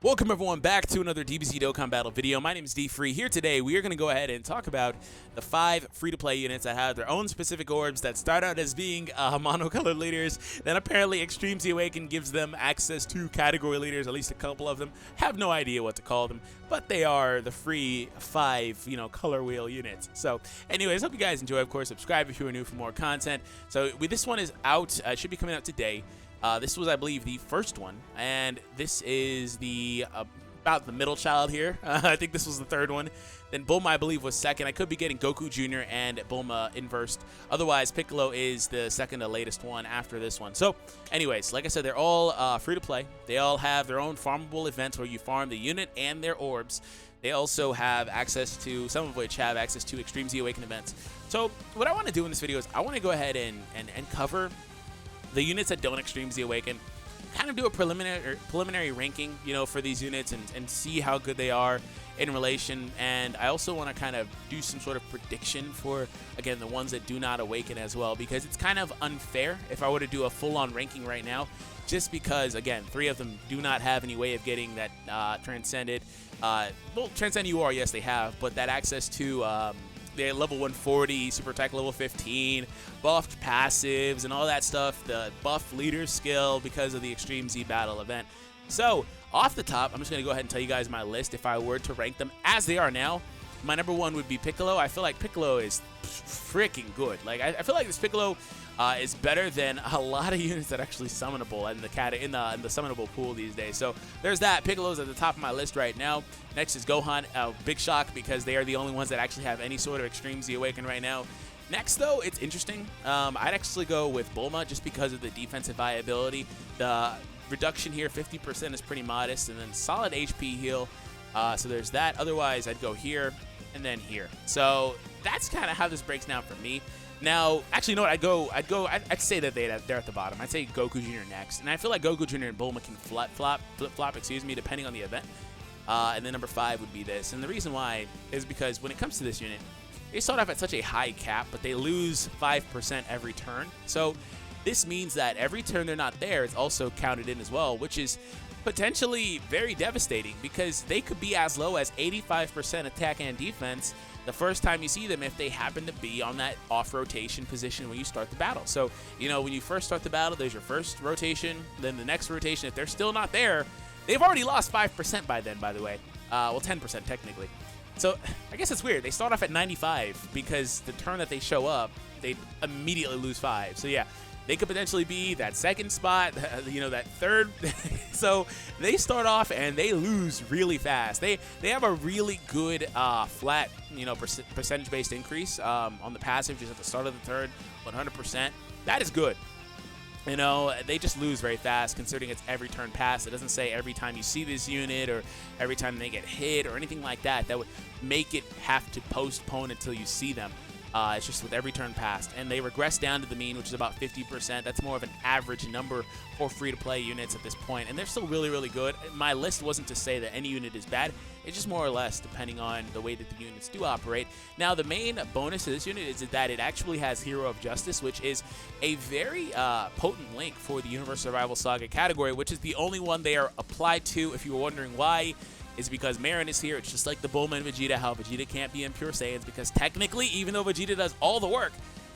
Welcome everyone back to another DBZ Dokkan Battle video. My name is DFree. Here today we are going to go ahead and talk about the 5 free-to-play units that have their own specific orbs that start out as being monocolored leaders. Then apparently Extreme Z Awaken gives them access to category leaders, at least a couple of them. Have no idea what to call them, but they are the free 5, color wheel units. So anyways, hope you guys enjoy. Of course, subscribe if you are new for more content. So this one is out. It should be coming out today. This was, I believe, the first one, and this is the about the middle child here. I think this was the third one. Then Bulma, I believe, was second. I could be getting Goku Jr. and Bulma inversed. Otherwise, Piccolo is the second to latest one after this one. So, anyways, like I said, they're all free to play. They all have their own farmable events where you farm the unit and their orbs. They also have access to, some of which have access to Extreme Z Awaken events. So, what I want to do in this video is I want to go ahead and cover the units that don't Extreme Z Awaken, kind of do a preliminary ranking, for these units and see how good they are in relation. And I also want to kind of do some sort of prediction for, again, the ones that do not awaken as well, because it's kind of unfair if I were to do a full-on ranking right now, just because, again, 3 of them do not have any way of getting that transcended. Well, transcend UR, yes, they have, but that access to the level 140, super attack level 15, buffed passives, and all that stuff, the buff leader skill because of the Extreme Z battle event. So, off the top, I'm just going to go ahead and tell you guys my list if I were to rank them as they are now. My number 1 would be Piccolo. I feel like Piccolo is freaking good. Like, I feel like this Piccolo is better than a lot of units that are actually summonable in the summonable pool these days. So there's that. Piccolo's at the top of my list right now. Next is Gohan. Big shock because they are the only ones that actually have any sort of Extreme Z Awaken right now. Next, though, it's interesting. I'd actually go with Bulma just because of the defensive viability. The reduction here, 50%, is pretty modest, and then solid HP heal. So there's that. Otherwise, I'd go here and then here. So that's kind of how this breaks down for me. Now, actually, you know what? I'd say that they're at the bottom. I'd say Goku Jr. next, and I feel like Goku Jr. and Bulma can flip-flop, depending on the event. And then number 5 would be this, and the reason why is because when it comes to this unit, they start off at such a high cap, but they lose 5% every turn. So this means that every turn they're not there, it's also counted in as well, which is potentially very devastating because they could be as low as 85% attack and defense the first time you see them if they happen to be on that off-rotation position when you start the battle. So, when you first start the battle, there's your first rotation, then the next rotation. If they're still not there, they've already lost 5% by then, by the way. Well, 10% technically. So, I guess it's weird. They start off at 95 because the turn that they show up, they immediately lose 5. So, yeah. They could potentially be that second spot, that third. So they start off and they lose really fast. They have a really good flat, percentage-based increase on the passive just at the start of the turn, 100%. That is good. They just lose very fast considering it's every turn pass. It doesn't say every time you see this unit or every time they get hit or anything like that. That would make it have to postpone until you see them. It's just with every turn passed, and they regress down to the mean, which is about 50%. That's more of an average number for free-to-play units at this point, and they're still really, really good. My list wasn't to say that any unit is bad. It's just more or less depending on the way that the units do operate. Now, the main bonus to this unit is that it actually has Hero of Justice, which is a very potent link for the Universe Survival Saga category, which is the only one they are applied to. If you were wondering why, is because Marron is here. It's just like the Bulma and Vegeta, how Vegeta can't be in Pure Saiyans, because technically, even though Vegeta does all the work,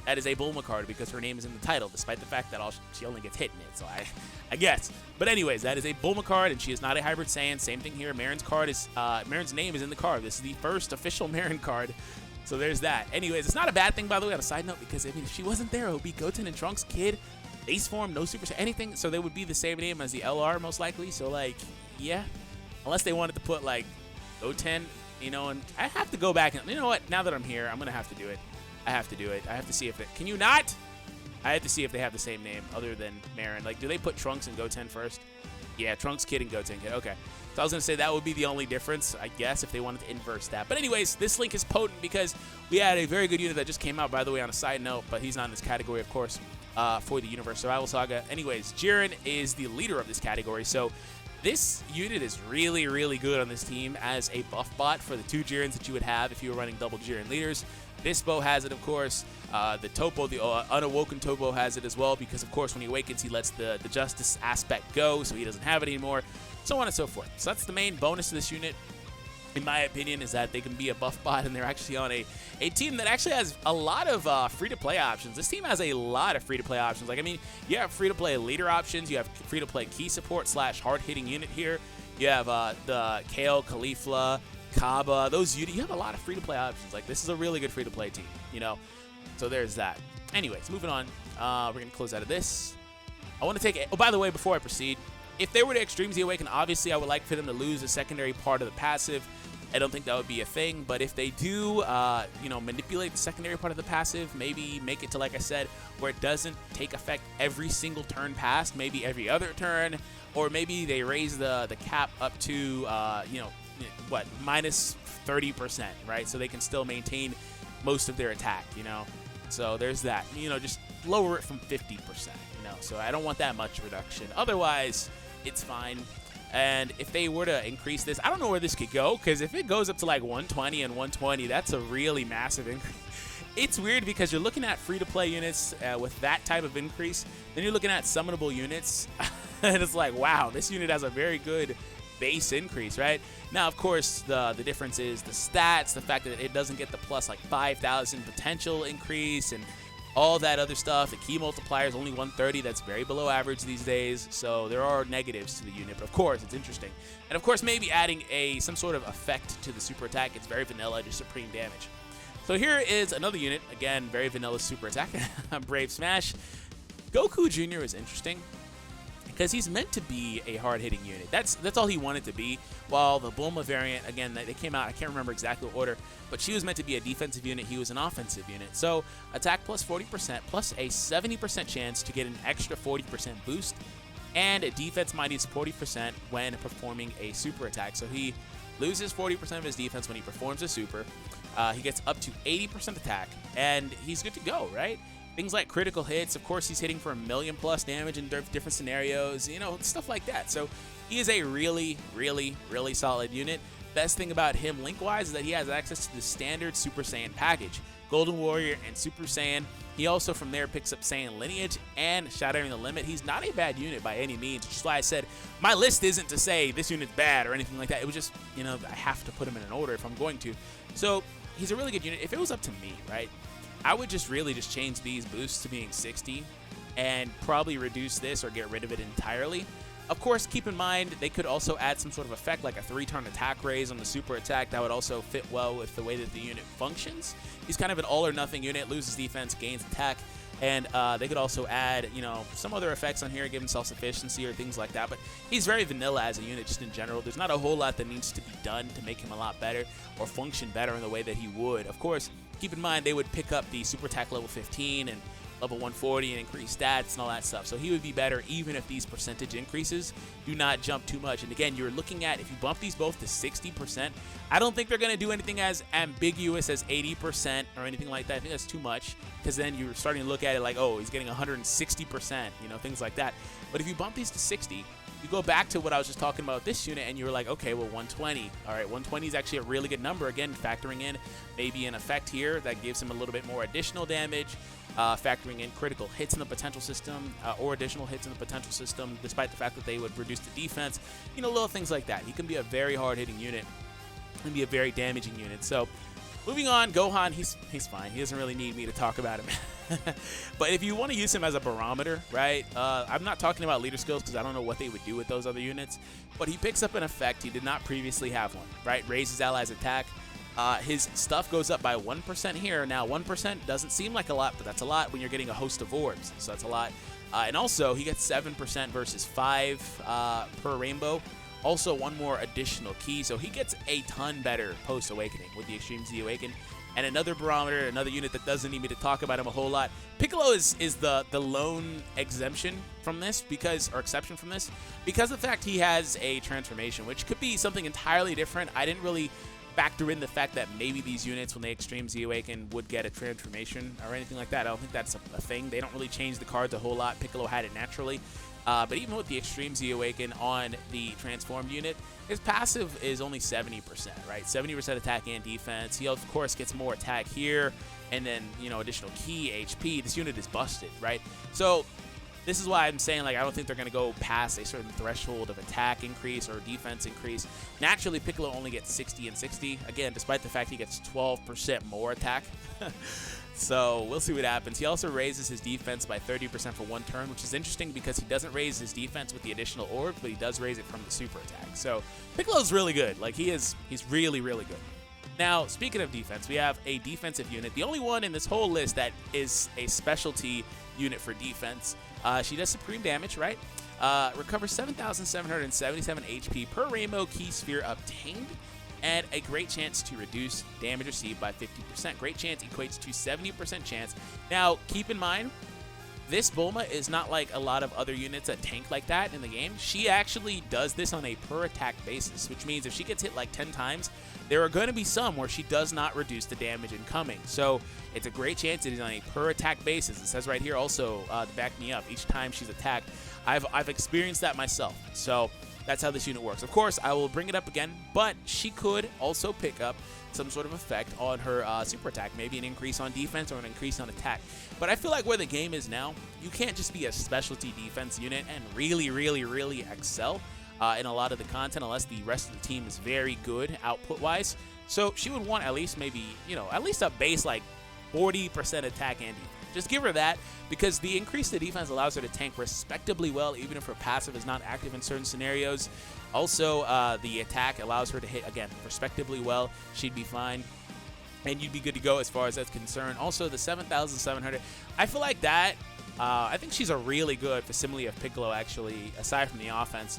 that is a Bulma card because her name is in the title, despite the fact that she only gets hit in it, so I guess. But anyways, that is a Bulma card, and she is not a Hybrid Saiyan. Same thing here. Marron's name is in the card. This is the first official Marron card, so there's that. Anyways, it's not a bad thing, by the way, on a side note, because, if she wasn't there, it would be Goten and Trunks' kid, base form, no Super Saiyan, anything, so they would be the same name as the LR, most likely, so, yeah. Unless they wanted to put, Goten, and I have to go back and, you know what, now that I'm here, I'm going to have to do it. I have to do it. I have to see if can you not? I have to see if they have the same name other than Marron. Do they put Trunks and Goten first? Yeah, Trunks kid and Goten kid. Okay. So I was going to say that would be the only difference, I guess, if they wanted to inverse that. But anyways, this link is potent because we had a very good unit that just came out, by the way, on a side note, but he's not in this category, of course, for the Universe Survival Saga. Anyways, Jiren is the leader of this category, so this unit is really, really good on this team as a buff bot for the 2 Jirens that you would have if you were running double Jiren leaders. Dispo has it, of course. The Topo, the unawoken Topo has it as well, because of course when he awakens he lets the justice aspect go, so he doesn't have it anymore, so on and so forth. So that's the main bonus to this unit, in my opinion, is that they can be a buff bot, and they're actually on a team that actually has a lot of free-to-play options. This team has a lot of free-to-play options. Like, I mean, you have free-to-play leader options, you have free-to-play key support / hard-hitting unit here, you have the Kale, Caulifla, Kaba, you have a lot of free-to-play options. Like, this is a really good free-to-play team, you know? So there's that. Anyways, moving on. We're going to close out of this. I want to take it. Oh, by the way, before I proceed, if they were to Extreme Z Awaken, obviously I would like for them to lose the secondary part of the passive. I don't think that would be a thing, but if they do, you know, manipulate the secondary part of the passive, maybe make it to, like I said, where it doesn't take effect every single turn past, maybe every other turn, or maybe they raise the cap up to, you know, what, minus 30%, right? So they can still maintain most of their attack, you know? So there's that. You know, just lower it from 50%, you know? So I don't want that much reduction. Otherwise, it's fine. And if they were to increase this, I don't know where this could go, because if it goes up to like 120 and 120, that's a really massive increase. It's weird because you're looking at free-to-play units with that type of increase, then you're looking at summonable units, and it's like, wow, this unit has a very good base increase, right? Now, of course, the difference is the stats, the fact that it doesn't get the plus like 5,000 potential increase, and all that other stuff. The key multiplier is only 130. That's very below average these days. So there are negatives to the unit, but of course it's interesting. And of course, maybe adding some sort of effect to the super attack. It's very vanilla, just supreme damage. So here is another unit. Again, very vanilla super attack. Brave Smash. Goku Jr. is interesting because he's meant to be a hard-hitting unit. That's all he wanted to be. While the Bulma variant, again, they came out, I can't remember exactly what order, but she was meant to be a defensive unit, he was an offensive unit. So attack plus 40%, plus a 70% chance to get an extra 40% boost, and a defense minus 40% when performing a super attack. So he loses 40% of his defense when he performs a super. He gets up to 80% attack, and he's good to go, right? Things like critical hits, of course, he's hitting for 1,000,000+ damage in different scenarios, you know, stuff like that. So he is a really, really, really solid unit. Best thing about him link-wise is that he has access to the standard Super Saiyan package, Golden Warrior and Super Saiyan. He also from there picks up Saiyan Lineage and Shattering the Limit. He's not a bad unit by any means, which is why I said my list isn't to say this unit's bad or anything like that. It was just, you know, I have to put him in an order if I'm going to. So he's a really good unit. If it was up to me, right, I would just really just change these boosts to being 60 and probably reduce this or get rid of it entirely. Of course, keep in mind, they could also add some sort of effect like a 3-turn attack raise on the super attack. That would also fit well with the way that the unit functions. He's kind of an all-or-nothing unit, loses defense, gains attack. And they could also add, you know, some other effects on here, give him self-sufficiency or things like that. But he's very vanilla as a unit just in general. There's not a whole lot that needs to be done to make him a lot better or function better in the way that he would. Of course, keep in mind, they would pick up the super attack level 15 and level 140 and increase stats and all that stuff. So he would be better even if these percentage increases do not jump too much. And again, you're looking at, if you bump these both to 60%, I don't think they're going to do anything as ambiguous as 80% or anything like that. I think that's too much, because then you're starting to look at it like, oh, he's getting 160%, you know, things like that. But if you bump these to 60, you go back to what I was just talking about with this unit, and you're like, okay, well, 120. All right, 120 is actually a really good number. Again, factoring in maybe an effect here that gives him a little bit more additional damage, factoring in critical hits in the potential system or additional hits in the potential system, despite the fact that they would reduce the defense. You know, little things like that. He can be a very hard-hitting unit and be a very damaging unit. So moving on, Gohan, he's fine. He doesn't really need me to talk about him. But if you want to use him as a barometer, right, I'm not talking about leader skills because I don't know what they would do with those other units, but he picks up an effect. He did not previously have one, right? Raises allies' attack. His stuff goes up by 1% here. Now, 1% doesn't seem like a lot, but that's a lot when you're getting a host of orbs, so that's a lot. And also, he gets 7% versus 5 per rainbow. Also, one more additional key, so he gets a ton better post-awakening with the Extreme Z Awaken. And another barometer, another unit that doesn't need me to talk about him a whole lot. Piccolo is the lone exemption from this, or exception from this, because of the fact he has a transformation, which could be something entirely different. I didn't really factor in the fact that maybe these units, when they Extreme Z Awaken, would get a transformation or anything like that. I don't think that's a thing. They don't really change the cards a whole lot. Piccolo had it naturally. But even with the Extreme Z Awaken on the transformed unit, his passive is only 70%, right? 70% attack and defense. He, of course, gets more attack here, and then, you know, additional key HP. This unit is busted, right? So this is why I'm saying, like, I don't think they're going to go past a certain threshold of attack increase or defense increase. Naturally, Piccolo only gets 60 and 60. Again, despite the fact he gets 12% more attack. So we'll see what happens. He also raises his defense by 30% for 1 turn, which is interesting because he doesn't raise his defense with the additional orb, but he does raise it from the super attack. So Piccolo's really good. Like, he's really, really good. Now, speaking of defense, we have a defensive unit. The only one in this whole list that is a specialty unit for defense. She does supreme damage, right? Recovers 7,777 HP per rainbow key sphere obtained, and a great chance to reduce damage received by 50%. Great chance equates to 70% chance. Now, keep in mind, this Bulma is not like a lot of other units that tank like that in the game. She actually does this on a per attack basis, which means if she gets hit like 10 times, there are going to be some where she does not reduce the damage incoming. So it's a great chance it is on a per attack basis. It says right here also to back me up, each time she's attacked. I've experienced that myself. So that's how this unit works. Of course, I will bring it up again, but she could also pick up some sort of effect on her super attack, maybe an increase on defense or an increase on attack. But I feel like where the game is now, you can't just be a specialty defense unit and really, really, really excel in a lot of the content unless the rest of the team is very good output-wise. So she would want at least maybe, you know, at least a base like 40% attack and defense. Just give her that, because the increase to defense allows her to tank respectably well, even if her passive is not active in certain scenarios. Also, the attack allows her to hit, again, respectably well. She'd be fine, and you'd be good to go as far as that's concerned. Also, the 7,700, I feel like that, I think she's a really good facsimile of Piccolo, actually, aside from the offense.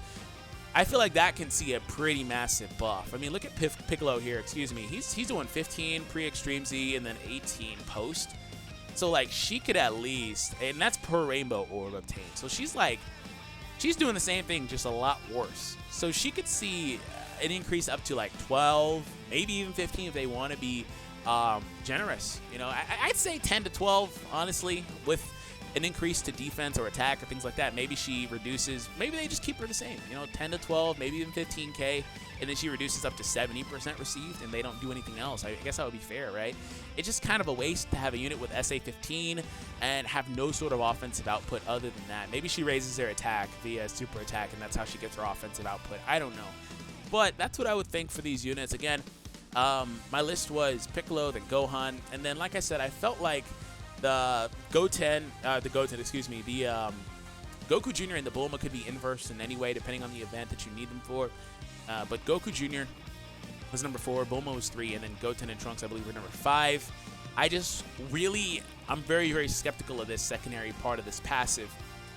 I feel like that can see a pretty massive buff. I mean, look at Piccolo here, excuse me. He's doing 15 pre-Extreme Z and then 18 post. So, like, she could at least, and that's per rainbow orb obtained. So she's like, she's doing the same thing, just a lot worse. So she could see an increase up to like 12, maybe even 15 if they want to be generous. You know, I'd say 10 to 12, honestly, with an increase to defense or attack or things like that. Maybe she reduces, maybe they just keep her the same, you know, 10 to 12, maybe even 15K, and then she reduces up to 70% received and they don't do anything else. I guess that would be fair, right? It's just kind of a waste to have a unit with SA 15 and have no sort of offensive output other than that. Maybe she raises their attack via super attack and that's how she gets her offensive output. I don't know. But that's what I would think for these units. Again, my list was Piccolo, then Gohan, and then, like I said, I felt like the Goku Jr. and the Bulma could be inversed in any way, depending on the event that you need them for. But Goku Jr. was number 4, Bulma was 3, and then Goten and Trunks, I believe, were number 5. I'm very, very skeptical of this secondary part of this passive.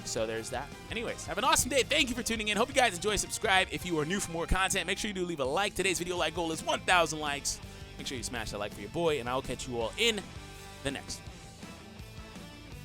So there's that. Anyways, have an awesome day. Thank you for tuning in. Hope you guys enjoy. Subscribe if you are new for more content. Make sure you do leave a like. Today's video like goal is 1,000 likes. Make sure you smash that like for your boy, and I'll catch you all in the next one.